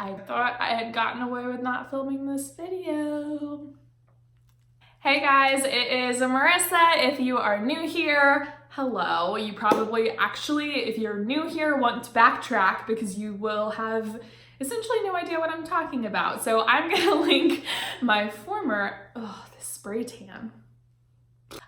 I thought I had gotten away with not filming this video. Hey guys, it is Marissa. If you are new here, hello. You probably if you're new here, want to backtrack because you will have essentially no idea what I'm talking about. So I'm gonna link my this spray tan.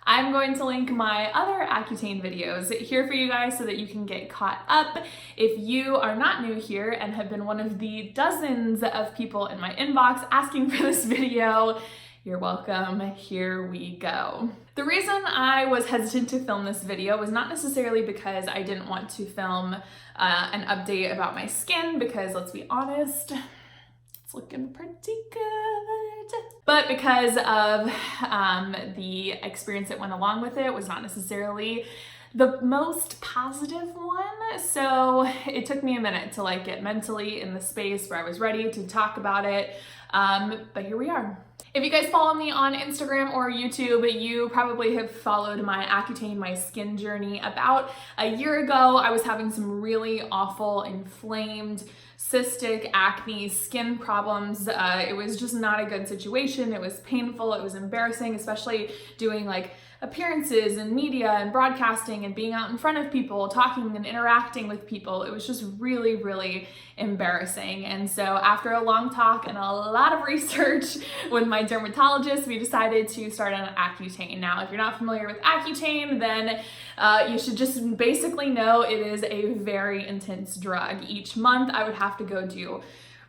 I'm going to link my other Accutane videos here for you guys so that you can get caught up. If you are not new here and have been one of the dozens of people in my inbox asking for this video, you're welcome. Here we go. The reason I was hesitant to film this video was not necessarily because I didn't want to film an update about my skin, because let's be honest, it's looking pretty good. But because of the experience that went along with it was not necessarily the most positive one. So it took me a minute to get mentally in the space where I was ready to talk about it. But here we are. If you guys follow me on Instagram or YouTube, you probably have followed my Accutane, my skin journey. About a year ago, I was having some really awful, inflamed, cystic acne skin problems. It was just not a good situation. It was painful, it was embarrassing, especially doing appearances and media and broadcasting and being out in front of people, talking and interacting with people. It was just really, really embarrassing. And so after a long talk and a lot of research with my dermatologist, we decided to start on Accutane. Now, if you're not familiar with Accutane, then you should just basically know it is a very intense drug. Each month I would have to go do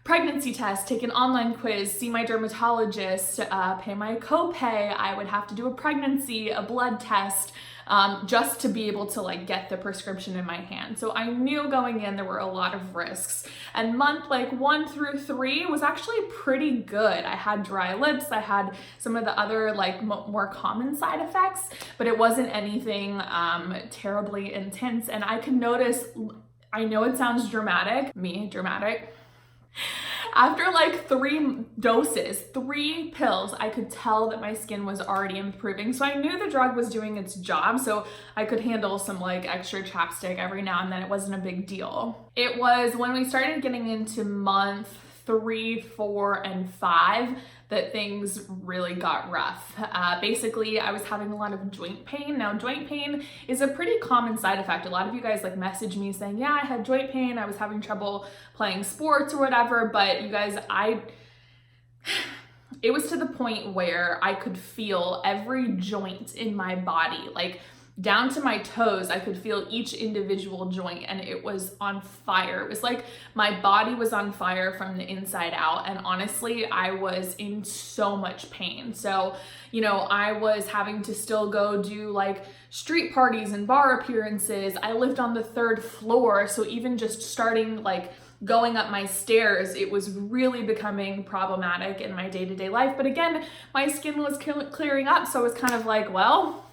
pregnancy test, take an online quiz, see my dermatologist, pay my copay. I would have to do a blood test, just to be able to get the prescription in my hand. So I knew going in there were a lot of risks. And month 1 through 3 was actually pretty good. I had dry lips, I had some of the other more common side effects, but it wasn't anything terribly intense. And I could notice, I know it sounds dramatic, after 3 doses, 3 pills, I could tell that my skin was already improving. So I knew the drug was doing its job, so I could handle some extra chapstick every now and then. It wasn't a big deal. It was when we started getting into month 3, 4, and 5 that things really got rough. Basically, I was having a lot of joint pain. Now, joint pain is a pretty common side effect. A lot of you guys message me saying, yeah, I had joint pain, I was having trouble playing sports or whatever, but you guys, it was to the point where I could feel every joint in my body, down to my toes. I could feel each individual joint and it was on fire. It was like my body was on fire from the inside out. And honestly, I was in so much pain. So, I was having to still go do street parties and bar appearances. I lived on the 3rd floor. So even just starting going up my stairs, it was really becoming problematic in my day-to-day life. But again, my skin was clearing up. So it was kind of well,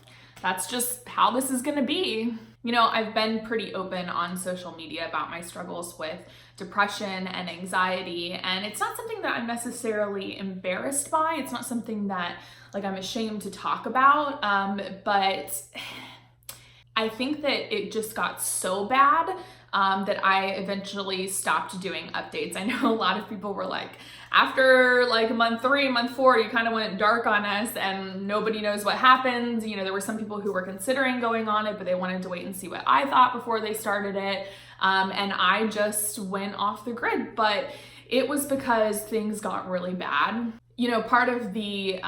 that's just how this is gonna be. I've been pretty open on social media about my struggles with depression and anxiety, and it's not something that I'm necessarily embarrassed by. It's not something that I'm ashamed to talk about, but I think that it just got so bad that I eventually stopped doing updates. I know a lot of people were after month 3, month 4, you kind of went dark on us and nobody knows what happened. There were some people who were considering going on it, but they wanted to wait and see what I thought before they started it. And I just went off the grid, but it was because things got really bad. Part of the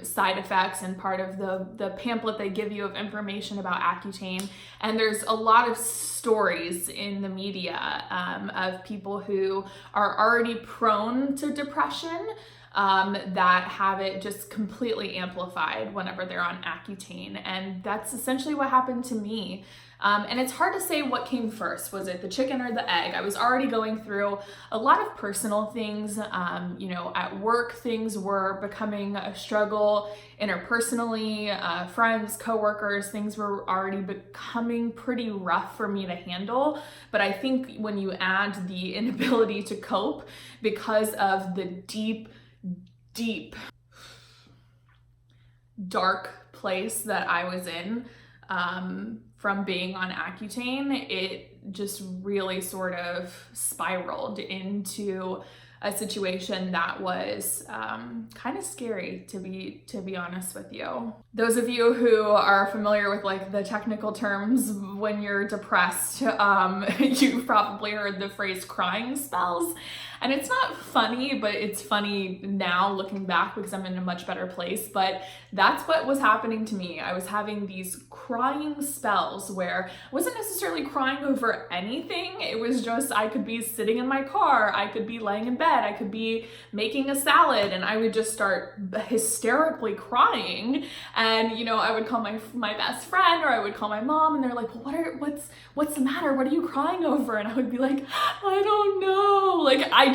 side effects and part of the pamphlet they give you of information about Accutane, and there's a lot of stories in the media of people who are already prone to depression that have it just completely amplified whenever they're on Accutane. And that's essentially what happened to me. And it's hard to say what came first. Was it the chicken or the egg? I was already going through a lot of personal things. At work, things were becoming a struggle interpersonally, friends, coworkers, things were already becoming pretty rough for me to handle. But I think when you add the inability to cope because of the deep, dark place that I was in, from being on Accutane, it just really sort of spiraled into a situation that was kind of scary, to be honest with you. Those of you who are familiar with like the technical terms when you're depressed, you've probably heard the phrase crying spells. And it's not funny, but it's funny now looking back because I'm in a much better place. But that's what was happening to me. I was having these crying spells where I wasn't necessarily crying over anything. It was just, I could be sitting in my car, I could be laying in bed, I could be making a salad, and I would just start hysterically crying. And, you know, I would call my best friend, or I would call my mom, and they're like, well, what's the matter? What are you crying over? And I would be like, I don't know. Like, I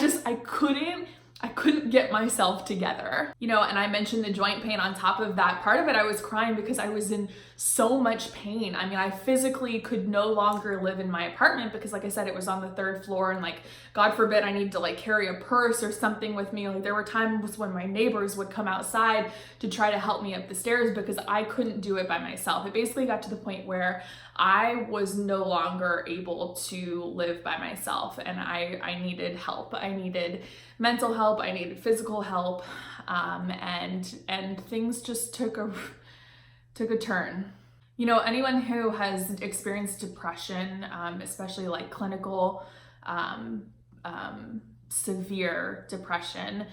couldn't get myself together, you know. And I mentioned the joint pain on top of that. Part of it, I was crying because I was in so much pain. I mean, I physically could no longer live in my apartment because, like I said, it was on the 3rd floor, and like, God forbid I need to like carry a purse or something with me. Like, there were times when my neighbors would come outside to try to help me up the stairs because I couldn't do it by myself. It basically got to the point where I was no longer able to live by myself, and I needed help. I needed mental help, I needed physical help, and things just took a turn. You know, anyone who has experienced depression, especially like clinical, severe depression,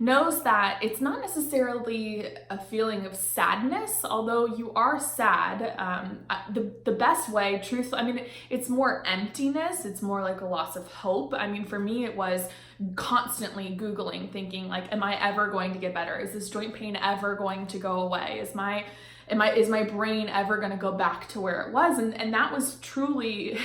knows that it's not necessarily a feeling of sadness, although you are sad. The best way, truthfully, I mean, it's more emptiness. It's more like a loss of hope. I mean, for me, it was constantly Googling, thinking like, am I ever going to get better? Is this joint pain ever going to go away? Is my brain ever going to go back to where it was? And that was truly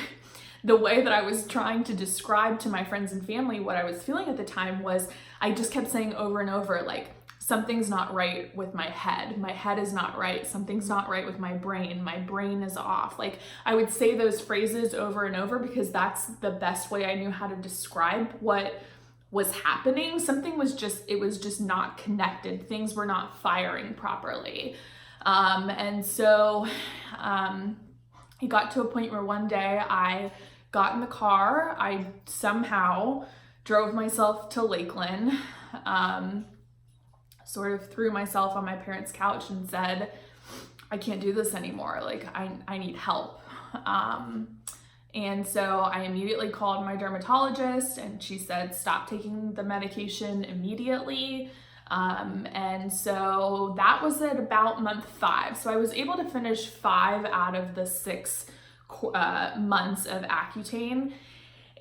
the way that I was trying to describe to my friends and family what I was feeling at the time. Was I just kept saying over and over, like, something's not right with my head. My head is not right. Something's not right with my brain. My brain is off. Like, I would say those phrases over and over because that's the best way I knew how to describe what was happening. Something was just not connected. Things were not firing properly. And so it got to a point where one day I got in the car. I somehow drove myself to Lakeland, sort of threw myself on my parents' couch and said, I can't do this anymore. Like, I need help. And so I immediately called my dermatologist, and she said, stop taking the medication immediately. And so that was at about month 5. So I was able to finish 5 out of the 6 months of Accutane.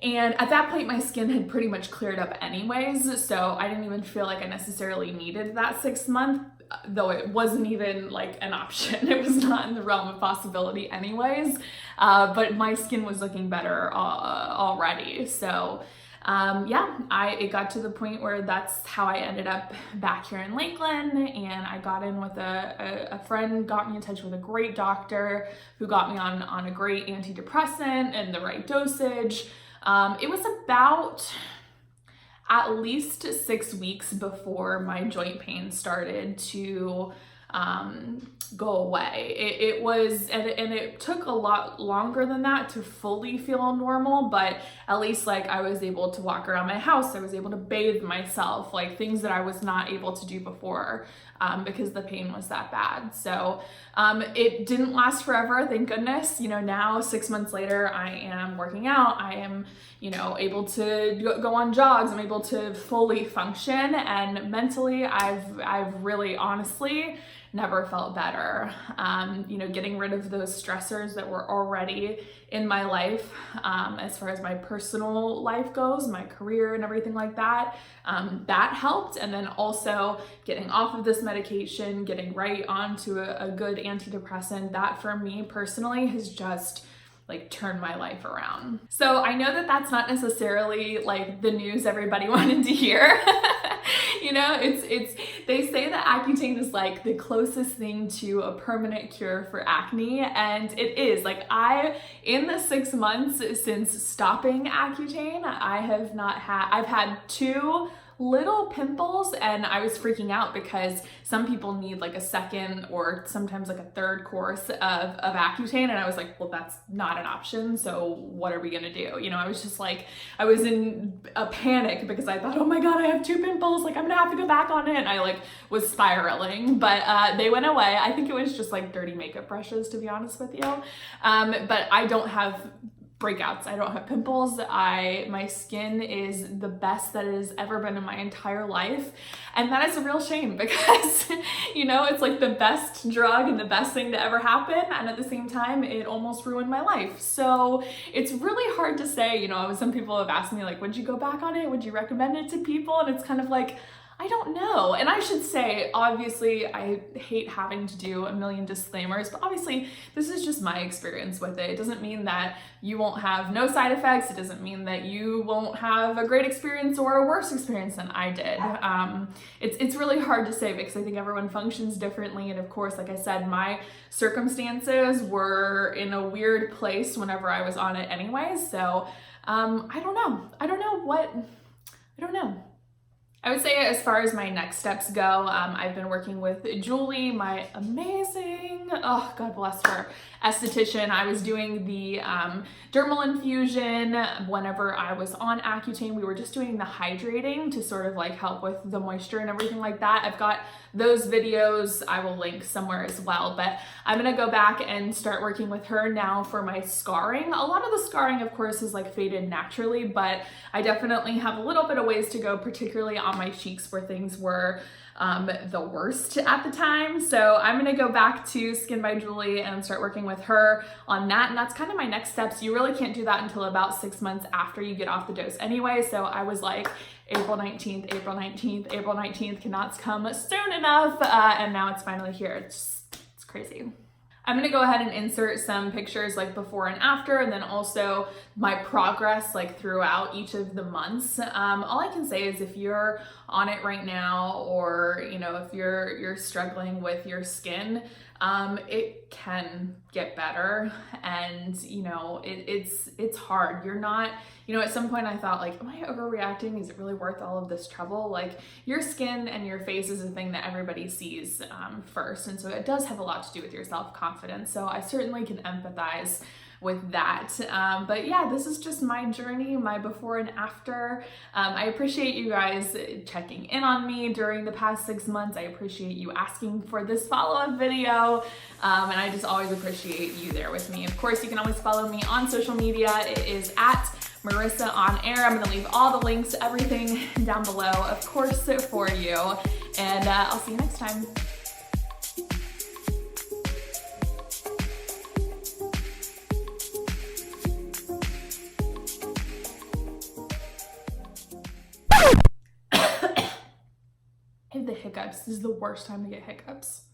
And at that point, my skin had pretty much cleared up anyways, so I didn't even feel like I necessarily needed that 6th month, though it wasn't even like an option. It was not in the realm of possibility anyways, but my skin was looking better already. So it got to the point where that's how I ended up back here in Lakeland, and I got in with a friend, got me in touch with a great doctor who got me on a great antidepressant and the right dosage. It was about at least 6 weeks before my joint pain started to go away. It was, and it took a lot longer than that to fully feel normal, but at least like I was able to walk around my house. I was able to bathe myself, like things that I was not able to do before because the pain was that bad. So it didn't last forever, thank goodness. You know, now 6 months later, I am working out. I am, you know, able to go on jogs. I'm able to fully function, and mentally, I've really honestly never felt better. You know, getting rid of those stressors that were already in my life, as far as my personal life goes, my career and everything like that, that helped. And then also getting off of this medication, getting right onto a good antidepressant, that for me personally has just like turn my life around. So I know that that's not necessarily like the news everybody wanted to hear. You know, they say that Accutane is like the closest thing to a permanent cure for acne, and it is. Like, in the 6 months since stopping Accutane, I've had 2 little pimples, and I was freaking out because some people need like a second or sometimes like a third course of Accutane, and I was like, well, that's not an option, so what are we gonna do? You know, I was just like, I was in a panic because I thought, oh my god, I have 2 pimples, like I'm gonna have to go back on it, and I like was spiraling, but they went away. I think it was just like dirty makeup brushes, to be honest with you. But I don't have breakouts. I don't have pimples. My skin is the best that it has ever been in my entire life. And that is a real shame because, you know, it's like the best drug and the best thing to ever happen. And at the same time, it almost ruined my life. So it's really hard to say, you know, some people have asked me like, would you go back on it? Would you recommend it to people? And it's kind of like, I don't know. And I should say, obviously, I hate having to do a million disclaimers, but obviously this is just my experience with it. It doesn't mean that you won't have no side effects. It doesn't mean that you won't have a great experience or a worse experience than I did. It's really hard to say because I think everyone functions differently. And of course, like I said, my circumstances were in a weird place whenever I was on it anyway. So I don't know. I don't know. I would say as far as my next steps go, I've been working with Julie, my amazing, oh God bless her, esthetician. I was doing the dermal infusion whenever I was on Accutane. We were just doing the hydrating to sort of like help with the moisture and everything like that. I've got those videos I will link somewhere as well, but I'm gonna go back and start working with her now for my scarring. A lot of the scarring, of course, is like faded naturally, but I definitely have a little bit of ways to go, particularly on my cheeks where things were the worst at the time. So I'm gonna go back to Skin by Julie and start working with her on that. And that's kind of my next steps. You really can't do that until about 6 months after you get off the dose anyway. So I was like, April 19th, April 19th, April 19th cannot come soon enough. And now it's finally here. It's crazy. I'm gonna go ahead and insert some pictures like before and after, and then also my progress like throughout each of the months. All I can say is if you're on it right now, or you know, if you're struggling with your skin, it can get better, and you know, it's hard. You're not, you know, at some point I thought like, am I overreacting? Is it really worth all of this trouble? Like your skin and your face is a thing that everybody sees first, and so it does have a lot to do with your self-confidence. So I certainly can empathize with that. But yeah, this is just my journey, my before and after. I appreciate you guys checking in on me during the past 6 months. I appreciate you asking for this follow-up video. And I just always appreciate you there with me. Of course, you can always follow me on social media. It is at Marissa on Air. I'm gonna leave all the links, everything down below, of course, for you. And I'll see you next time. I have the hiccups. This is the worst time to get hiccups.